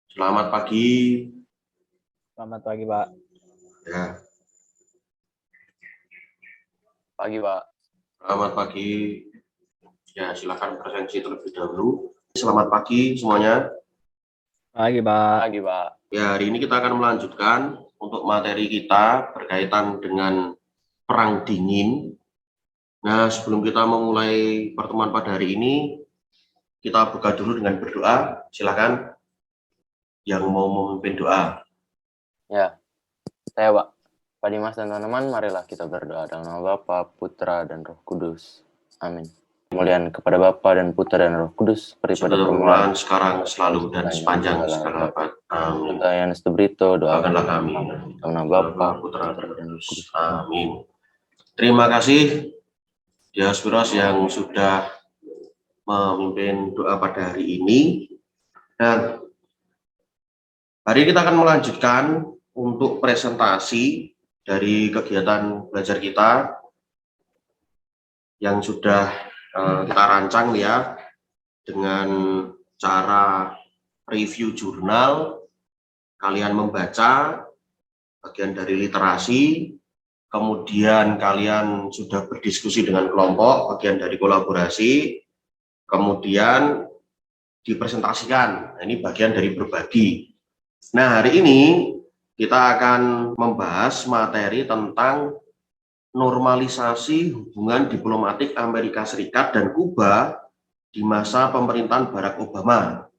Selamat pagi. Selamat pagi, Pak. Ya, Pagi, Pak. selamat pagi. Ya, silakan presensi terlebih dahulu. Selamat pagi semuanya. Pagi, Pak. Pagi, Pak. Ya, hari ini kita akan melanjutkan untuk materi kita berkaitan dengan perang dingin. Nah, sebelum kita memulai pertemuan pada hari ini, kita buka dulu dengan berdoa. Silakan yang mau memimpin doa. Ya, saya, Pak. Pak Dimas dan teman-teman, marilah kita berdoa dalam nama Bapa, Putra, dan Roh Kudus. Amin. Kemuliaan kepada Bapa dan Putra dan Roh Kudus, seperti pada permulaan, sekarang, selalu, dan sepanjang segala abad. Amin. Yang Stebrito, Doakanlah kami. dalam nama Bapa, Putra, dan Roh Kudus. Amin. Terima kasih Diasporos yang sudah memimpin doa pada hari ini. Dan hari ini kita akan melanjutkan untuk presentasi dari kegiatan belajar kita yang sudah kita rancang ya, dengan cara review jurnal, kalian membaca bagian dari literasi, kemudian kalian sudah berdiskusi dengan kelompok, bagian dari kolaborasi, kemudian dipresentasikan. Nah, ini bagian dari berbagi. Nah, hari ini kita akan membahas materi tentang normalisasi hubungan diplomatik Amerika Serikat dan Kuba di masa pemerintahan Barack Obama.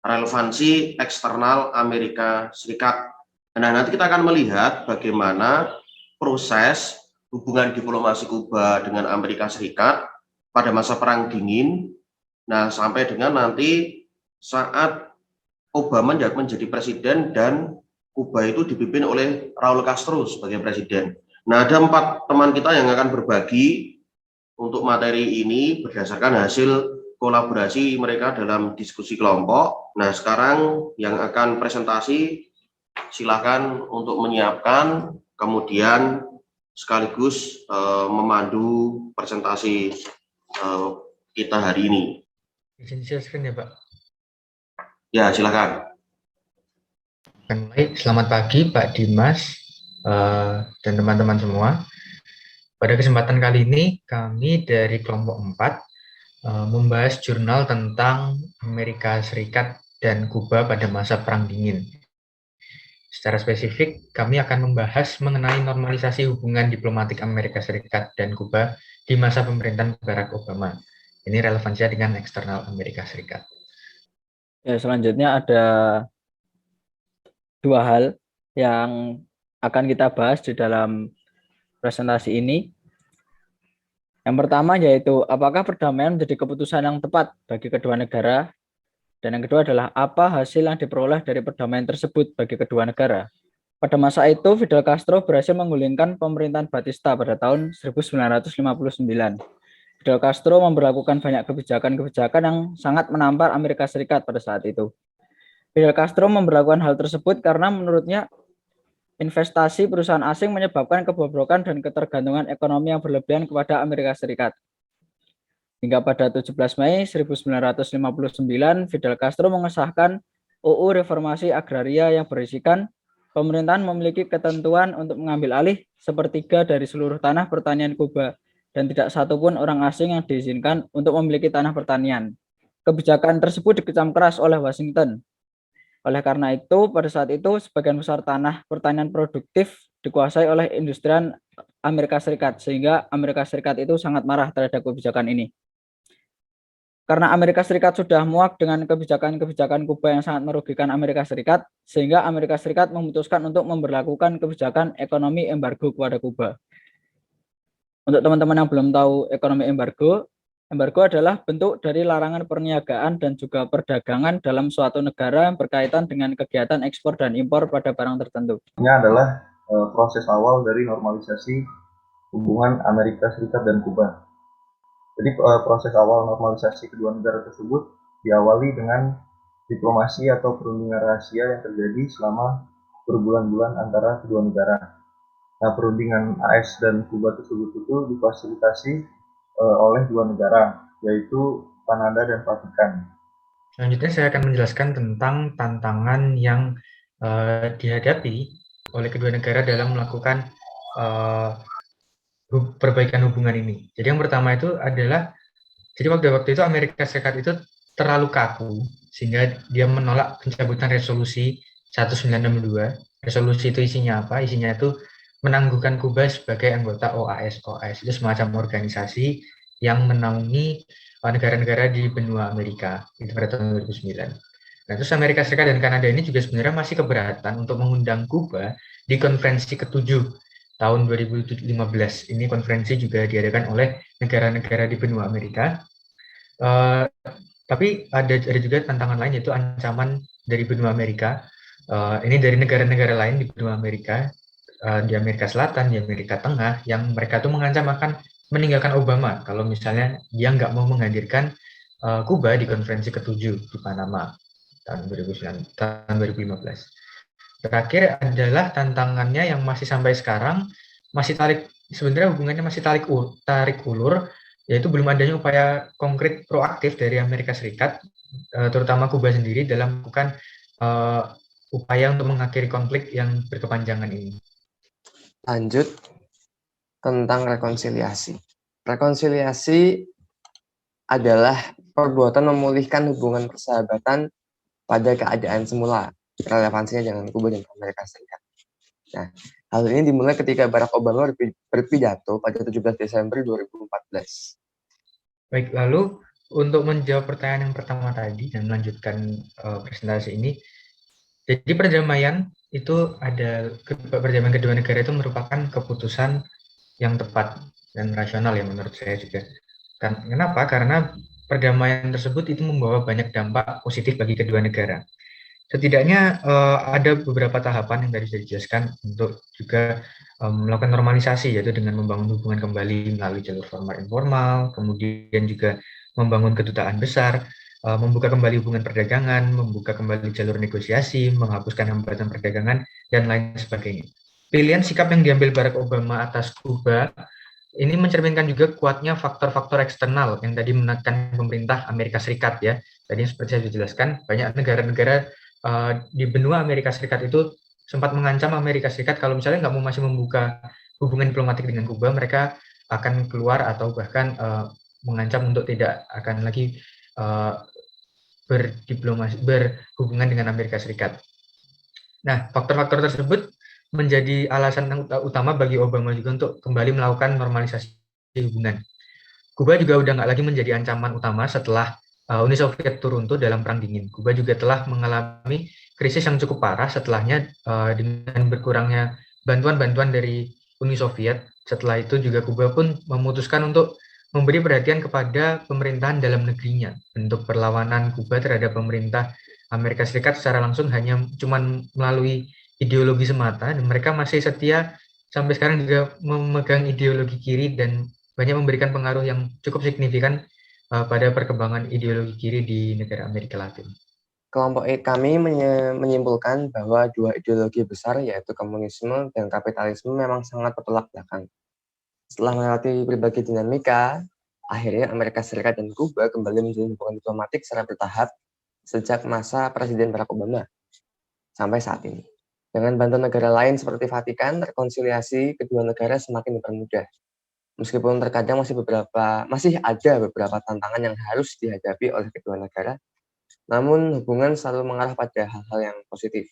Relevansi eksternal Amerika Serikat. Nah, nanti kita akan melihat bagaimana proses hubungan diplomasi Kuba dengan Amerika Serikat pada masa Perang Dingin. Nah, sampai dengan nanti saat Obama menjadi presiden dan Kuba itu dipimpin oleh Raul Castro sebagai presiden. Nah, ada 4 teman kita yang akan berbagi untuk materi ini berdasarkan hasil kolaborasi mereka dalam diskusi kelompok. Nah, sekarang yang akan presentasi silakan untuk menyiapkan, kemudian sekaligus memandu presentasi kita hari ini. Izin share screen ya, Pak. Ya, silakan. Selamat pagi Pak Dimas dan teman-teman semua. Pada kesempatan kali ini kami dari kelompok 4 membahas jurnal tentang Amerika Serikat dan Kuba pada masa Perang Dingin. Secara spesifik, kami akan membahas mengenai normalisasi hubungan diplomatik Amerika Serikat dan Kuba di masa pemerintahan Barack Obama. Ini relevansinya dengan eksternal Amerika Serikat. Ya, selanjutnya ada 2 hal yang akan kita bahas di dalam presentasi ini. Yang pertama yaitu apakah perdamaian menjadi keputusan yang tepat bagi kedua negara, dan yang kedua adalah apa hasil yang diperoleh dari perdamaian tersebut bagi kedua negara. Pada masa itu Fidel Castro berhasil menggulingkan pemerintahan Batista pada tahun 1959. Fidel Castro memberlakukan banyak kebijakan-kebijakan yang sangat menampar Amerika Serikat pada saat itu. Fidel Castro memberlakukan hal tersebut karena menurutnya investasi perusahaan asing menyebabkan kebobrokan dan ketergantungan ekonomi yang berlebihan kepada Amerika Serikat. Hingga pada 17 Mei 1959, Fidel Castro mengesahkan UU Reformasi Agraria yang berisikan pemerintahan memiliki ketentuan untuk mengambil alih sepertiga dari seluruh tanah pertanian Kuba dan tidak satupun orang asing yang diizinkan untuk memiliki tanah pertanian. Kebijakan tersebut dikecam keras oleh Washington. Oleh karena itu, pada saat itu sebagian besar tanah pertanian produktif dikuasai oleh industrian Amerika Serikat, sehingga Amerika Serikat itu sangat marah terhadap kebijakan ini. Karena Amerika Serikat sudah muak dengan kebijakan-kebijakan Kuba yang sangat merugikan Amerika Serikat, sehingga Amerika Serikat memutuskan untuk memberlakukan kebijakan ekonomi embargo kepada Kuba. Untuk teman-teman yang belum tahu ekonomi embargo, embargo adalah bentuk dari larangan perniagaan dan juga perdagangan dalam suatu negara yang berkaitan dengan kegiatan ekspor dan impor pada barang tertentu. Ini adalah proses awal dari normalisasi hubungan Amerika Serikat dan Kuba. Jadi proses awal normalisasi kedua negara tersebut diawali dengan diplomasi atau perundingan rahasia yang terjadi selama berbulan-bulan antara kedua negara. Nah, perundingan AS dan Kuba tersebut itu difasilitasi oleh 2 negara, yaitu Kanada dan Vatikan. Selanjutnya saya akan menjelaskan tentang tantangan yang dihadapi oleh kedua negara dalam melakukan perbaikan hubungan ini. Jadi yang pertama itu adalah, jadi waktu itu Amerika Serikat itu terlalu kaku sehingga dia menolak pencabutan resolusi 1962. Resolusi itu isinya apa? Isinya itu menangguhkan Kuba sebagai anggota OAS. OAS itu semacam organisasi yang menaungi negara-negara di benua Amerika itu pada tahun 2009. Nah, terus Amerika Serikat dan Kanada ini juga sebenarnya masih keberatan untuk mengundang Kuba di konferensi ke-7 tahun 2015. Ini konferensi juga diadakan oleh negara-negara di benua Amerika. Tapi ada juga tantangan lain, yaitu ancaman dari benua Amerika. Ini dari negara-negara lain di benua Amerika, di Amerika Selatan, di Amerika Tengah, yang mereka tuh mengancam akan meninggalkan Obama kalau misalnya dia nggak mau menghadirkan Kuba di konferensi ke-7 di Panama tahun 2015. Terakhir adalah tantangannya yang masih sampai sekarang masih sebenarnya hubungannya masih tarik ulur, yaitu belum adanya upaya konkret proaktif dari Amerika Serikat, terutama Kuba sendiri dalam melakukan upaya untuk mengakhiri konflik yang berkepanjangan ini. Lanjut tentang rekonsiliasi. Rekonsiliasi adalah perbuatan memulihkan hubungan persahabatan pada keadaan semula, relevansinya dengan Kuba dan Amerika Serikat. Nah, hal ini dimulai ketika Barack Obama berpidato pada 17 Desember 2014. Baik, lalu untuk menjawab pertanyaan yang pertama tadi dan melanjutkan presentasi ini, jadi perdamaian kedua negara itu merupakan keputusan yang tepat dan rasional ya menurut saya juga. Kenapa? Karena perdamaian tersebut itu membawa banyak dampak positif bagi kedua negara. Setidaknya ada beberapa tahapan yang tadi sudah dijelaskan untuk juga melakukan normalisasi, yaitu dengan membangun hubungan kembali melalui jalur formal informal, kemudian juga membangun kedutaan besar, membuka kembali hubungan perdagangan, membuka kembali jalur negosiasi, menghapuskan hambatan perdagangan, dan lain sebagainya. Pilihan sikap yang diambil Barack Obama atas Kuba ini mencerminkan juga kuatnya faktor-faktor eksternal yang tadi menekan pemerintah Amerika Serikat ya. Tadi seperti saya sudah jelaskan, banyak negara-negara di benua Amerika Serikat itu sempat mengancam Amerika Serikat kalau misalnya nggak mau masih membuka hubungan diplomatik dengan Kuba, mereka akan keluar atau bahkan mengancam untuk tidak akan lagi berhubungan dengan Amerika Serikat. Nah, faktor-faktor tersebut menjadi alasan utama bagi Obama juga untuk kembali melakukan normalisasi hubungan. Kuba juga udah nggak lagi menjadi ancaman utama setelah Uni Soviet runtuh dalam Perang Dingin. Kuba juga telah mengalami krisis yang cukup parah setelahnya dengan berkurangnya bantuan-bantuan dari Uni Soviet. Setelah itu juga Kuba pun memutuskan untuk memberi perhatian kepada pemerintahan dalam negerinya. Bentuk perlawanan Kuba terhadap pemerintah Amerika Serikat secara langsung hanya cuman melalui ideologi semata, dan mereka masih setia sampai sekarang juga memegang ideologi kiri dan banyak memberikan pengaruh yang cukup signifikan pada perkembangan ideologi kiri di negara Amerika Latin. Kelompok kami menyimpulkan bahwa dua ideologi besar, yaitu komunisme dan kapitalisme, memang sangat bertolak belakang. Setelah melewati berbagai dinamika, akhirnya Amerika Serikat dan Kuba kembali menjalin hubungan diplomatik secara bertahap sejak masa Presiden Barack Obama sampai saat ini. Dengan bantuan negara lain seperti Vatikan, rekonsiliasi kedua negara semakin dipermudah. Meskipun terkadang masih ada beberapa tantangan yang harus dihadapi oleh kedua negara, namun hubungan selalu mengarah pada hal-hal yang positif.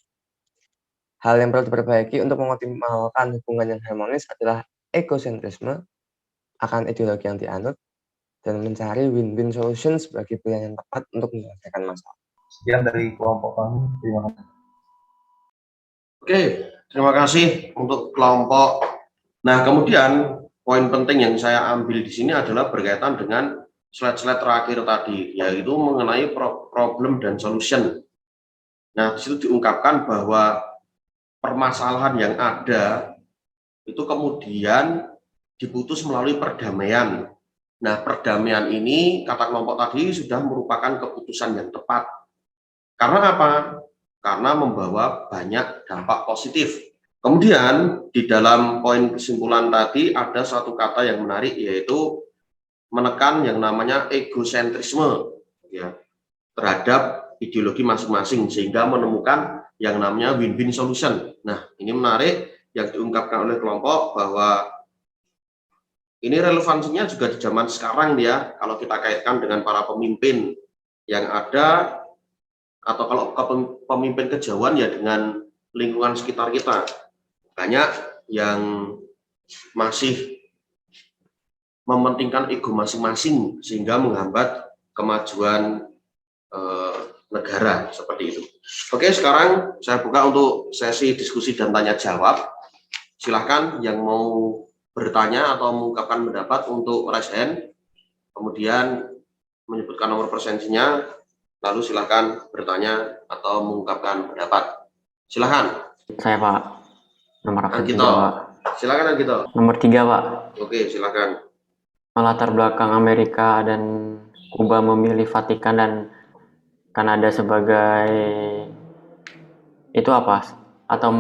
Hal yang perlu diperbaiki untuk mengoptimalkan hubungan yang harmonis adalah egosentrisme akan ideologi yang dianut dan mencari win-win solution sebagai pilihan yang tepat untuk menyelesaikan masalah. Sekian dari kelompok kami. Terima kasih. Oke, terima kasih untuk kelompok. Nah, kemudian poin penting yang saya ambil di sini adalah berkaitan dengan slide-slide terakhir tadi, yaitu mengenai problem dan solution. Nah, di situ diungkapkan bahwa permasalahan yang ada itu kemudian diputus melalui perdamaian. Nah, perdamaian ini, kata kelompok tadi, sudah merupakan keputusan yang tepat. Karena apa? Karena membawa banyak dampak positif. Kemudian di dalam poin kesimpulan tadi ada satu kata yang menarik, yaitu menekan yang namanya egosentrisme. Ya. terhadap ideologi masing-masing sehingga menemukan yang namanya win-win solution. Nah, ini menarik yang diungkapkan oleh kelompok bahwa ini relevansinya juga di zaman sekarang ya, kalau kita kaitkan dengan para pemimpin yang ada, atau kalau pemimpin kejauhan ya dengan lingkungan sekitar kita. Banyak yang masih mementingkan ego masing-masing sehingga menghambat kemajuan negara seperti itu. Oke, sekarang saya buka untuk sesi diskusi dan tanya jawab. Silahkan yang mau bertanya atau mengungkapkan pendapat untuk raise hand, kemudian menyebutkan nomor presensinya, lalu silahkan bertanya atau mengungkapkan pendapat. Silahkan. Saya Pak, nomor Anggito. 3 Pak. Silakan Anggito. Nomor 3 Pak. Oke, silakan. Latar belakang Amerika dan Kuba memilih Vatikan dan Kanada sebagai itu apa? Atau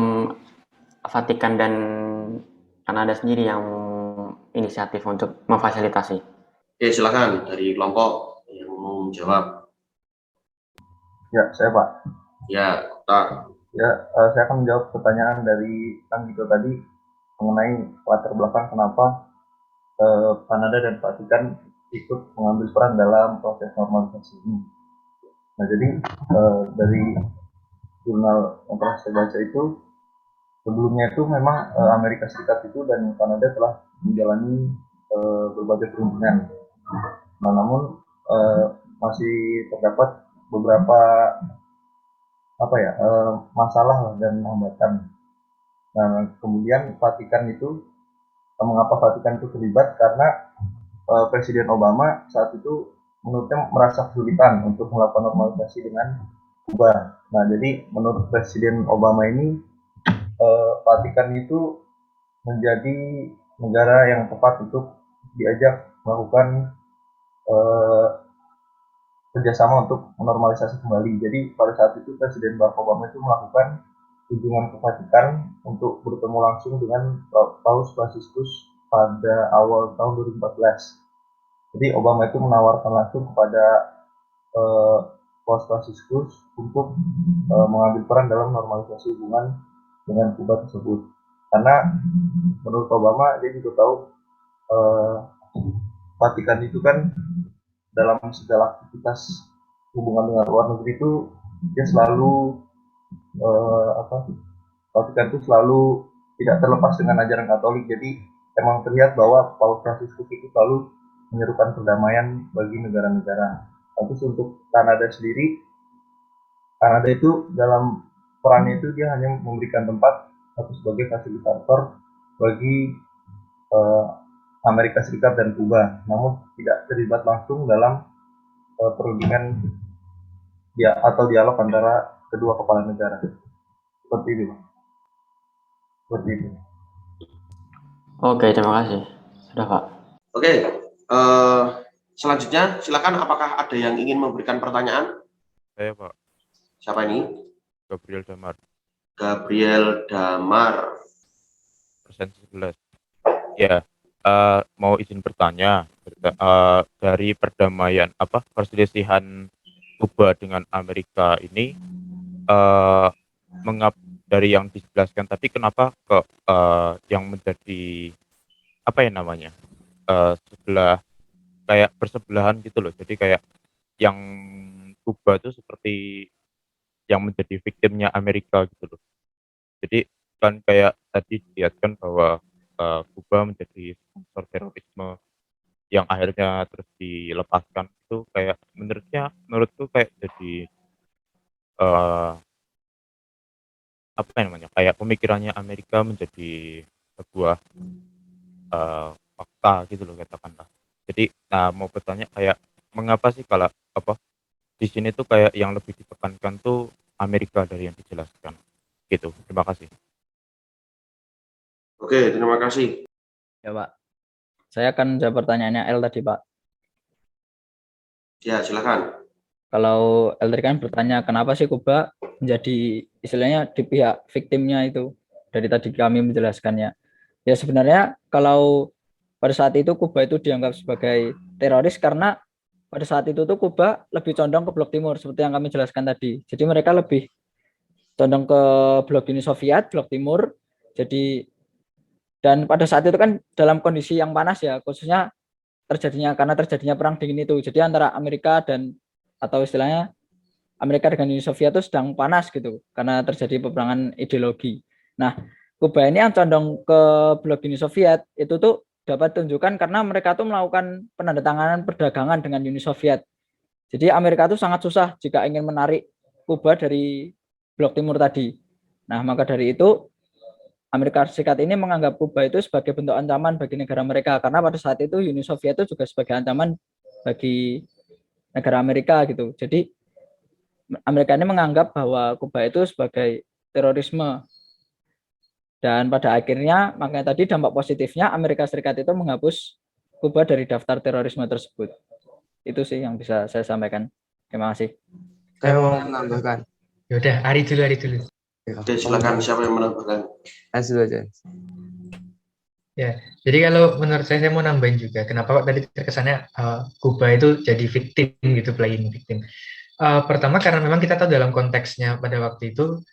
Vatikan dan Kanada sendiri yang inisiatif untuk memfasilitasi? Oke, silakan dari kelompok yang mau menjawab. Ya, saya Pak. Ya, Kak. Ya, saya akan menjawab pertanyaan dari Kang Gito tadi mengenai latar belakang kenapa Kanada dan Vatikan ikut mengambil peran dalam proses normalisasi ini. Nah, jadi dari jurnal yang pernah saya baca itu, sebelumnya itu memang Amerika Serikat itu dan Kanada telah menjalani berbagai perundingan. Nah, namun masih terdapat beberapa masalah dan hambatan. Nah, kemudian Vatikan itu, mengapa Vatikan itu terlibat? Karena Presiden Obama saat itu menurutnya merasa kesulitan untuk melakukan normalisasi dengan Kuba. Nah, jadi menurut Presiden Obama ini Vatikan itu menjadi negara yang tepat untuk diajak melakukan kerjasama untuk menormalisasi kembali. Jadi pada saat itu Presiden Barack Obama itu melakukan kunjungan ke Vatikan untuk bertemu langsung dengan Paus Fransiskus pada awal tahun 2014. Jadi Obama itu menawarkan langsung kepada Paus Fransiskus untuk mengambil peran dalam normalisasi hubungan dengan Kuba tersebut. Karena menurut Obama dia juga tahu Vatikan itu kan dalam segala aktivitas hubungan dengan luar negeri itu dia selalu Vatikan itu selalu tidak terlepas dengan ajaran Katolik. Jadi emang terlihat bahwa Paus Fransiskus itu selalu menyerukan perdamaian bagi negara-negara. Terus untuk Kanada sendiri, Kanada itu dalam perannya itu dia hanya memberikan tempat atau sebagai fasilitator bagi Amerika Serikat dan Kuba, namun tidak terlibat langsung dalam perundingan atau dialog antara kedua kepala negara. Seperti itu. Oke, terima kasih. Sudah Pak. Oke, selanjutnya silakan, apakah ada yang ingin memberikan pertanyaan? Saya Pak. Siapa ini? Gabriel Damar. Gabriel Damar. Persen 11. Ya, mau izin bertanya dari perdamaian perselisihan Kuba dengan Amerika ini, dari yang dijelaskan tadi kenapa yang menjadi sebelah kayak bersebelahan gitu loh. Jadi kayak yang Kuba itu seperti yang menjadi victimnya Amerika gitu loh. Jadi kan kayak tadi dilihatkan bahwa Kuba menjadi sponsor terorisme yang akhirnya terus dilepaskan, itu kayak menurutku kayak jadi kayak pemikirannya Amerika menjadi sebuah fakta gitu loh katakanlah. Jadi mau bertanya kayak mengapa sih kalau di sini tuh kayak yang lebih ditekankan tuh Amerika dari yang dijelaskan gitu. Terima kasih. Oke, terima kasih. Ya Pak, saya akan jawab pertanyaannya L tadi Pak. Ya, silakan. Kalau L tadi kan bertanya kenapa sih Kuba menjadi istilahnya di pihak victimnya itu. Dari tadi kami menjelaskannya. Ya sebenarnya kalau pada saat itu Kuba itu dianggap sebagai teroris karena pada saat itu tuh Kuba lebih condong ke blok timur seperti yang kami jelaskan tadi. Jadi mereka lebih condong ke blok Uni Soviet, blok timur. Jadi dan pada saat itu kan dalam kondisi yang panas ya, khususnya karena terjadinya perang dingin itu. Jadi antara Amerika dan atau istilahnya Amerika dengan Uni Soviet itu sedang panas gitu karena terjadi peperangan ideologi. Nah, Kuba ini yang condong ke blok Uni Soviet itu tuh dapat tunjukkan karena mereka tuh melakukan penandatanganan perdagangan dengan Uni Soviet. Jadi Amerika tuh sangat susah jika ingin menarik Kuba dari blok timur tadi. Nah, maka dari itu Amerika Serikat ini menganggap Kuba itu sebagai bentuk ancaman bagi negara mereka karena pada saat itu Uni Soviet itu juga sebagai ancaman bagi negara Amerika gitu. Jadi Amerika ini menganggap bahwa Kuba itu sebagai terorisme. Dan pada akhirnya makanya tadi dampak positifnya Amerika Serikat itu menghapus Kuba dari daftar terorisme tersebut. Itu sih yang bisa saya sampaikan. Terima kasih. Saya mau menambahkan. Yaudah, Ari dulu. Oke, silakan siapa yang menambahkan? Hans dulu aja. Ya, jadi kalau menurut saya mau nambahin juga, kenapa kok tadi terkesannya Kuba itu jadi victim gitu, playing victim. Pertama karena memang kita tahu dalam konteksnya pada waktu itu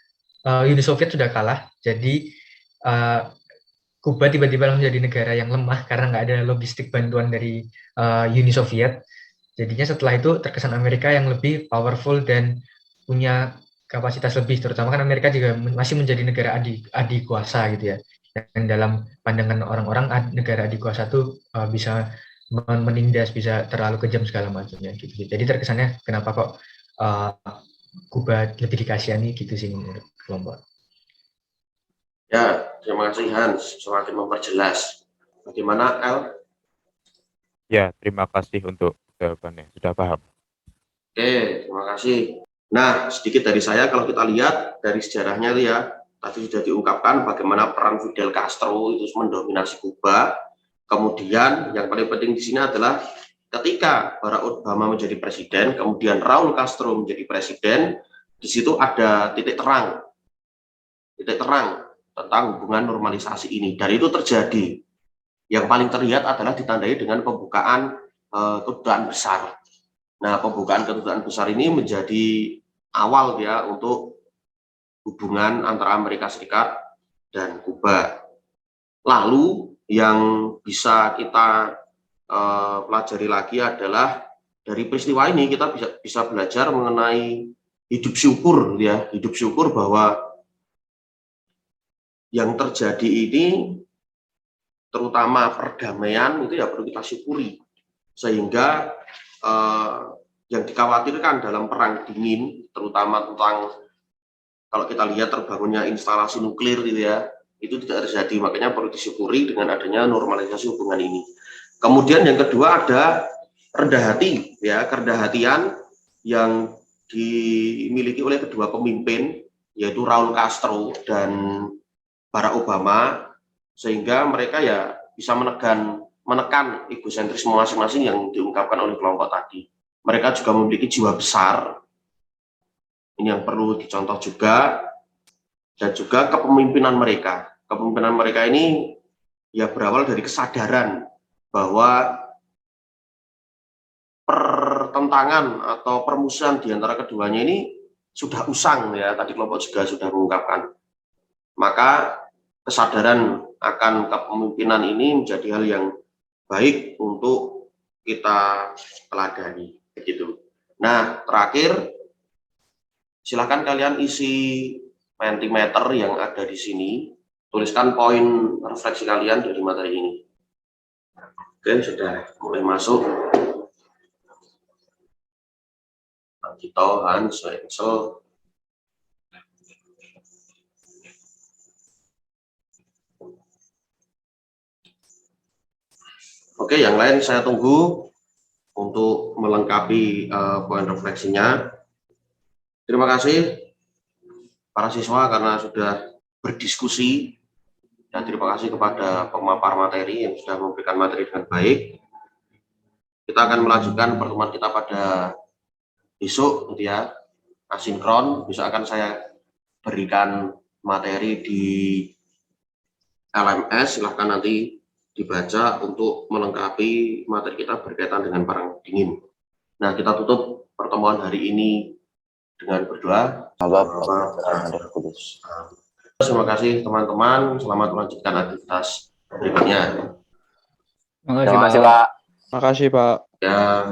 Uni Soviet sudah kalah, jadi Kuba tiba-tiba menjadi negara yang lemah karena nggak ada logistik bantuan dari Uni Soviet. Jadinya setelah itu terkesan Amerika yang lebih powerful dan punya kapasitas lebih, terutama kan Amerika juga masih menjadi negara adikuasa gitu ya. Dan dalam pandangan orang-orang negara adikuasa itu bisa menindas, bisa terlalu kejam segala macamnya gitu. Jadi terkesannya kenapa kok Kuba lebih dikasihani gitu sih menurut kelompok. Ya, terima kasih Hans, semakin memperjelas. Bagaimana El? Ya, terima kasih untuk jawabannya. Sudah paham. Oke, terima kasih. Nah, sedikit dari saya kalau kita lihat dari sejarahnya itu ya, tadi sudah diungkapkan bagaimana peran Fidel Castro itu mendominasi Kuba. Kemudian yang paling penting di sini adalah ketika Barack Obama menjadi presiden, kemudian Raul Castro menjadi presiden, di situ ada titik terang tentang hubungan normalisasi ini. Dan itu terjadi. Yang paling terlihat adalah ditandai dengan pembukaan kedutaan besar. Nah, pembukaan kedutaan besar ini menjadi awal ya untuk hubungan antara Amerika Serikat dan Kuba. Lalu yang bisa kita pelajari lagi adalah dari peristiwa ini kita bisa belajar mengenai hidup syukur bahwa yang terjadi ini terutama perdamaian itu ya perlu kita syukuri, sehingga yang dikhawatirkan dalam perang dingin terutama tentang kalau kita lihat terbangunnya instalasi nuklir gitu ya, itu tidak terjadi, makanya perlu disyukuri dengan adanya normalisasi hubungan ini. Kemudian yang kedua ada rendah hati ya, kerendah hatian yang dimiliki oleh kedua pemimpin yaitu Raul Castro dan Barack Obama, sehingga mereka ya bisa menekan egosentrisme masing-masing yang diungkapkan oleh kelompok tadi. Mereka juga memiliki jiwa besar, ini yang perlu dicontoh juga, dan juga kepemimpinan mereka. Kepemimpinan mereka ini ya berawal dari kesadaran bahwa pertentangan atau permusuhan di antara keduanya ini sudah usang ya, tadi kelompok juga sudah mengungkapkan. Maka kesadaran akan kepemimpinan ini menjadi hal yang baik untuk kita teladani begitu. Nah, terakhir silakan kalian isi Mentimeter yang ada di sini, tuliskan poin refleksi kalian dari materi ini. Oke, sudah mulai masuk. Kita Hans, Wenzel. Oke, yang lain saya tunggu untuk melengkapi poin refleksinya. Terima kasih para siswa karena sudah berdiskusi, dan terima kasih kepada pemapar materi yang sudah memberikan materi dengan baik. Kita akan melanjutkan pertemuan kita pada besok gitu ya, asinkron. Besok akan saya berikan materi di LMS, silahkan nanti dibaca untuk melengkapi materi kita berkaitan dengan perang dingin. Nah, kita tutup pertemuan hari ini dengan berdoa. Terima kasih teman-teman. Selamat melanjutkan aktivitas berikutnya. Terima kasih, Pak. Makasih, Pak. Ya.